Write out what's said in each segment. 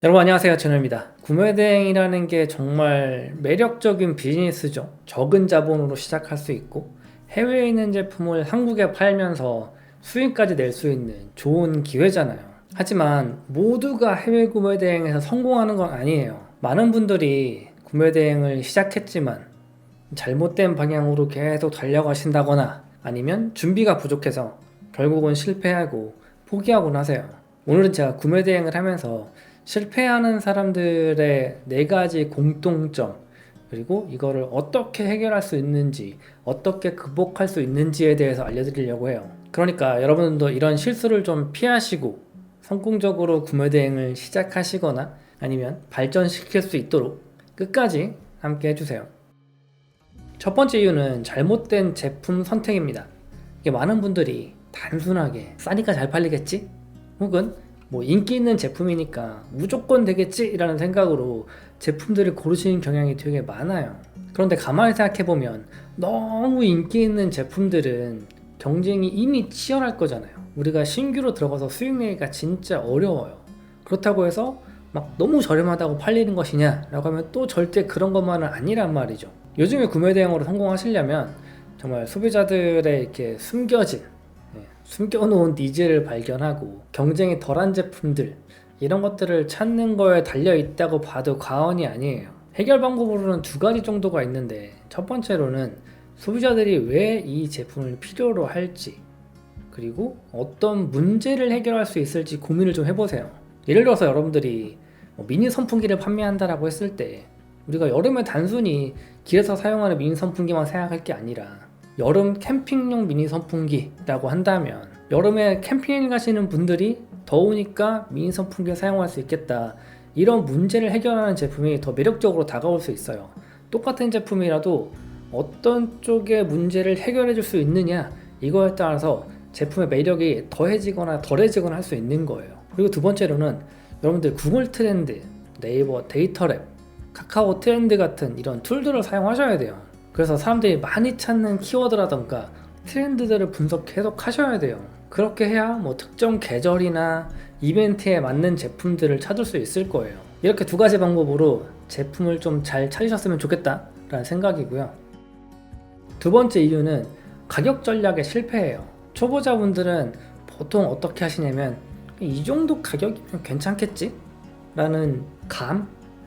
여러분 안녕하세요, 준호입니다. 구매대행이라는 게 정말 매력적인 비즈니스죠. 적은 자본으로 시작할 수 있고 해외에 있는 제품을 한국에 팔면서 수익까지 낼 수 있는 좋은 기회잖아요. 하지만 모두가 해외 구매대행에서 성공하는 건 아니에요. 많은 분들이 구매대행을 시작했지만 잘못된 방향으로 계속 달려가신다거나 아니면 준비가 부족해서 결국은 실패하고 포기하곤 하세요. 오늘은 제가 구매대행을 하면서 실패하는 사람들의 4가지 공통점, 그리고 이거를 어떻게 해결할 수 있는지, 어떻게 극복할 수 있는지에 대해서 알려드리려고 해요. 그러니까 여러분도 이런 실수를 좀 피하시고 성공적으로 구매대행을 시작하시거나 아니면 발전시킬 수 있도록 끝까지 함께 해주세요. 첫 번째 이유는 잘못된 제품 선택입니다. 이게 많은 분들이 단순하게 싸니까 잘 팔리겠지? 혹은 뭐 인기 있는 제품이니까 무조건 되겠지? 라는 생각으로 제품들을 고르시는 경향이 되게 많아요. 그런데 가만히 생각해보면 너무 인기 있는 제품들은 경쟁이 이미 치열할 거잖아요. 우리가 신규로 들어가서 수익 내기가 진짜 어려워요. 그렇다고 해서 막 너무 저렴하다고 팔리는 것이냐? 라고 하면 또 절대 그런 것만은 아니란 말이죠. 요즘에 구매 대행으로 성공하시려면 정말 소비자들의 이렇게 숨겨놓은 니즈를 발견하고 경쟁이 덜한 제품들, 이런 것들을 찾는 거에 달려있다고 봐도 과언이 아니에요. 해결 방법으로는 2가지 정도가 있는데, 첫 번째로는 소비자들이 왜 이 제품을 필요로 할지, 그리고 어떤 문제를 해결할 수 있을지 고민을 좀 해보세요. 예를 들어서 여러분들이 미니 선풍기를 판매한다라고 했을 때 우리가 여름에 단순히 길에서 사용하는 미니 선풍기만 생각할 게 아니라 여름 캠핑용 미니 선풍기라고 한다면 여름에 캠핑 가시는 분들이 더우니까 미니 선풍기를 사용할 수 있겠다, 이런 문제를 해결하는 제품이 더 매력적으로 다가올 수 있어요. 똑같은 제품이라도 어떤 쪽의 문제를 해결해 줄 수 있느냐, 이거에 따라서 제품의 매력이 더해지거나 덜해지거나 할 수 있는 거예요. 그리고 2번째로는 여러분들 구글 트렌드, 네이버 데이터랩, 카카오 트렌드 같은 이런 툴들을 사용하셔야 돼요. 그래서 사람들이 많이 찾는 키워드라던가 트렌드들을 분석 계속 하셔야 돼요. 그렇게 해야 뭐 특정 계절이나 이벤트에 맞는 제품들을 찾을 수 있을 거예요. 이렇게 2가지 방법으로 제품을 좀 잘 찾으셨으면 좋겠다 라는 생각이고요. 2번째 이유는 가격 전략의 실패예요. 초보자분들은 보통 어떻게 하시냐면 이 정도 가격이면 괜찮겠지? 라는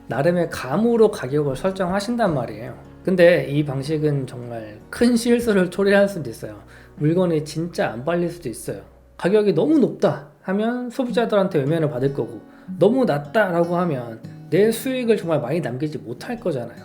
나름의 감으로 가격을 설정하신단 말이에요. 근데 이 방식은 정말 큰 실수를 초래할 수도 있어요. 물건이 진짜 안 팔릴 수도 있어요. 가격이 너무 높다 하면 소비자들한테 외면을 받을 거고, 너무 낮다 라고 하면 내 수익을 정말 많이 남기지 못할 거잖아요.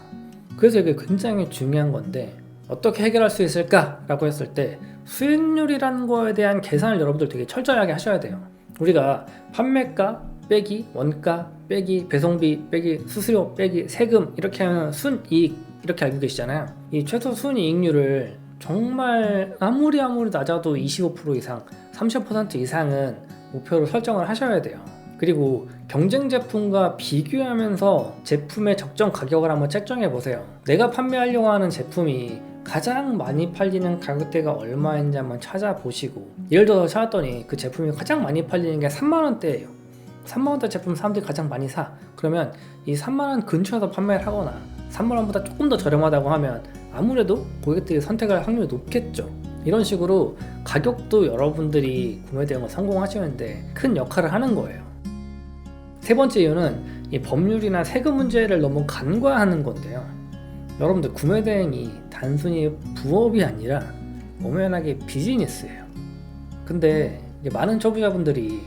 그래서 이게 굉장히 중요한 건데, 어떻게 해결할 수 있을까 라고 했을 때 수익률이라는 거에 대한 계산을 여러분들 되게 철저하게 하셔야 돼요. 우리가 판매가 빼기 원가 빼기 배송비 빼기 수수료 빼기 세금, 이렇게 하면 순이익, 이렇게 알고 계시잖아요. 이 최소 순이익률을 정말 아무리 낮아도 25% 이상, 30% 이상은 목표로 설정을 하셔야 돼요. 그리고 경쟁 제품과 비교하면서 제품의 적정 가격을 한번 책정해 보세요. 내가 판매하려고 하는 제품이 가장 많이 팔리는 가격대가 얼마인지 한번 찾아보시고, 예를 들어서 찾았더니 그 제품이 가장 많이 팔리는 게 3만원대예요 3만원대 제품 사람들이 가장 많이 사. 그러면 이 3만원 근처에서 판매를 하거나 3만원보다 조금 더 저렴하다고 하면 아무래도 고객들이 선택할 확률이 높겠죠. 이런 식으로 가격도 여러분들이 구매 대행을 성공하시는데 큰 역할을 하는 거예요. 3번째 이유는 이 법률이나 세금 문제를 너무 간과하는 건데요. 여러분들 구매 대행이 단순히 부업이 아니라 엄연하게 비즈니스예요. 근데 많은 소비자분들이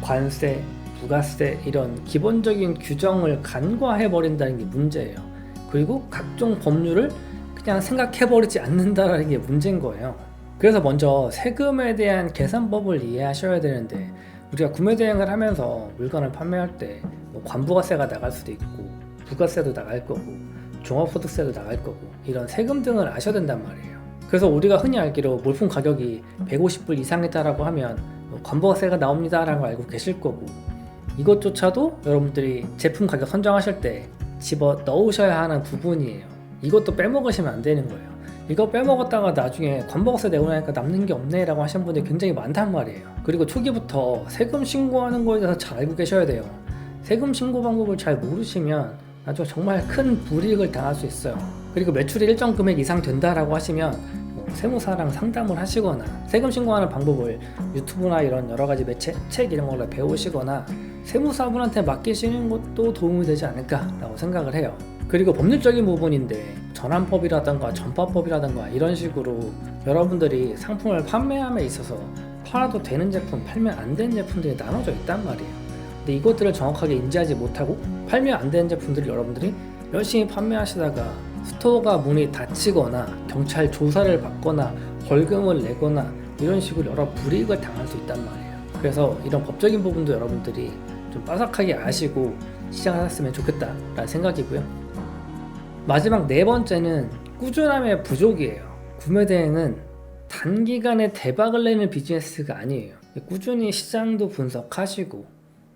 관세, 부가세 이런 기본적인 규정을 간과해버린다는 게 문제예요. 그리고 각종 법률을 그냥 생각해버리지 않는다는 게 문제인 거예요. 그래서 먼저 세금에 대한 계산법을 이해하셔야 되는데, 우리가 구매 대행을 하면서 물건을 판매할 때 뭐 관부가세가 나갈 수도 있고 부가세도 나갈 거고 종합소득세도 나갈 거고 이런 세금 등을 아셔야 된단 말이에요. 그래서 우리가 흔히 알기로 물품 가격이 150불 이상이다라고 하면 관부가세가 나옵니다 라고 알고 계실 거고, 이것조차도 여러분들이 제품 가격 선정하실 때 집어 넣으셔야 하는 부분이에요. 이것도 빼먹으시면 안 되는 거예요. 이거 빼먹었다가 나중에 관부가세 내고 나니까 남는 게 없네 라고 하시는 분들이 굉장히 많단 말이에요. 그리고 초기부터 세금 신고하는 거에 대해서 잘 알고 계셔야 돼요. 세금 신고 방법을 잘 모르시면 나중에 정말 큰 불이익을 당할 수 있어요. 그리고 매출이 일정 금액 이상 된다라고 하시면 세무사랑 상담을 하시거나 세금 신고하는 방법을 유튜브나 이런 여러 가지 매체, 책 이런 걸로 배우시거나 세무사분한테 맡기시는 것도 도움이 되지 않을까라고 생각을 해요. 그리고 법률적인 부분인데 전환법이라든가 전파법이라든가 이런 식으로 여러분들이 상품을 판매함에 있어서 팔아도 되는 제품, 팔면 안 되는 제품들이 나눠져 있단 말이에요. 근데 이것들을 정확하게 인지하지 못하고 팔면 안 되는 제품들을 여러분들이 열심히 판매하시다가 스토어가 문이 닫히거나 경찰 조사를 받거나 벌금을 내거나 이런 식으로 여러 불이익을 당할 수 있단 말이에요. 그래서 이런 법적인 부분도 여러분들이 좀 빠삭하게 아시고 시작하셨으면 좋겠다라는 생각이고요. 마지막 네 번째는 꾸준함의 부족이에요. 구매 대행은 단기간에 대박을 내는 비즈니스가 아니에요. 꾸준히 시장도 분석하시고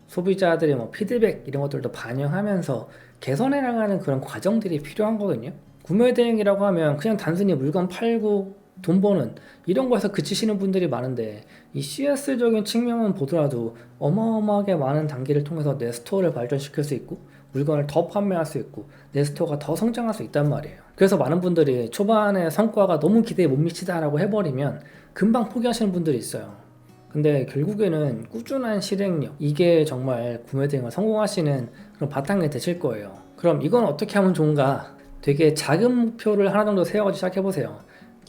소비자들의 피드백 이런 것들도 반영하면서 개선해 나가는 그런 과정들이 필요한 거거든요. 구매 대행이라고 하면 그냥 단순히 물건 팔고 돈 버는 이런 거에서 그치시는 분들이 많은데 이 CS적인 측면만 보더라도 어마어마하게 많은 단계를 통해서 내 스토어를 발전시킬 수 있고 물건을 더 판매할 수 있고 내 스토어가 더 성장할 수 있단 말이에요. 그래서 많은 분들이 초반에 성과가 너무 기대에 못 미치다라고 해버리면 금방 포기하시는 분들이 있어요. 근데 결국에는 꾸준한 실행력 이게 정말 구매 대행을 성공하시는 그런 바탕이 되실 거예요. 그럼 이건 어떻게 하면 좋은가? 되게 작은 목표를 하나 정도 세워가지고 시작해보세요.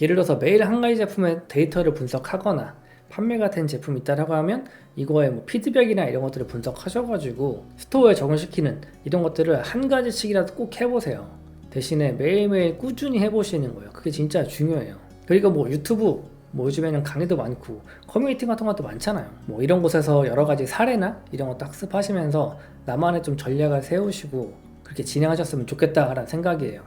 예를 들어서 매일 한 가지 제품의 데이터를 분석하거나 판매가 된 제품이 있다라고 하면 이거의 피드백이나 이런 것들을 분석하셔가지고 스토어에 적응시키는 이런 것들을 한 가지씩이라도 꼭 해보세요. 대신에 매일매일 꾸준히 해보시는 거예요. 그게 진짜 중요해요. 그리고 유튜브 요즘에는 강의도 많고 커뮤니티 같은 것도 많잖아요. 이런 곳에서 여러 가지 사례나 이런 것도 학습하시면서 나만의 좀 전략을 세우시고 그렇게 진행하셨으면 좋겠다라는 생각이에요.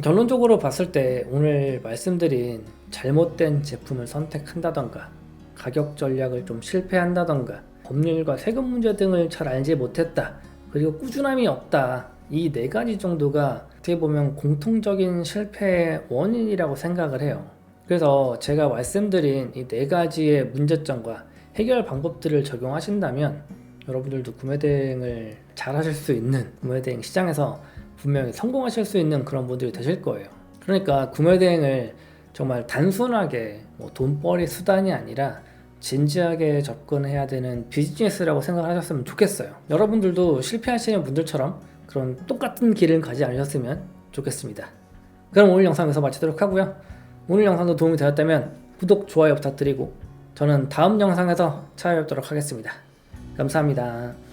결론적으로 봤을 때 오늘 말씀드린 잘못된 제품을 선택한다던가 가격 전략을 좀 실패한다던가 법률과 세금 문제 등을 잘 알지 못했다 그리고 꾸준함이 없다 이 네 가지 정도가 어떻게 보면 공통적인 실패의 원인이라고 생각을 해요. 그래서 제가 말씀드린 이 네 가지의 문제점과 해결 방법들을 적용하신다면 여러분들도 구매 대행을 잘 하실 수 있는 구매 대행 시장에서 분명히 성공하실 수 있는 그런 분들이 되실 거예요. 그러니까 구매 대행을 정말 단순하게 돈벌이 수단이 아니라 진지하게 접근해야 되는 비즈니스라고 생각하셨으면 좋겠어요. 여러분들도 실패하시는 분들처럼 그런 똑같은 길을 가지 않으셨으면 좋겠습니다. 그럼 오늘 영상 여기서 마치도록 하고요. 오늘 영상도 도움이 되었다면 구독, 좋아요 부탁드리고 저는 다음 영상에서 찾아뵙도록 하겠습니다. 감사합니다.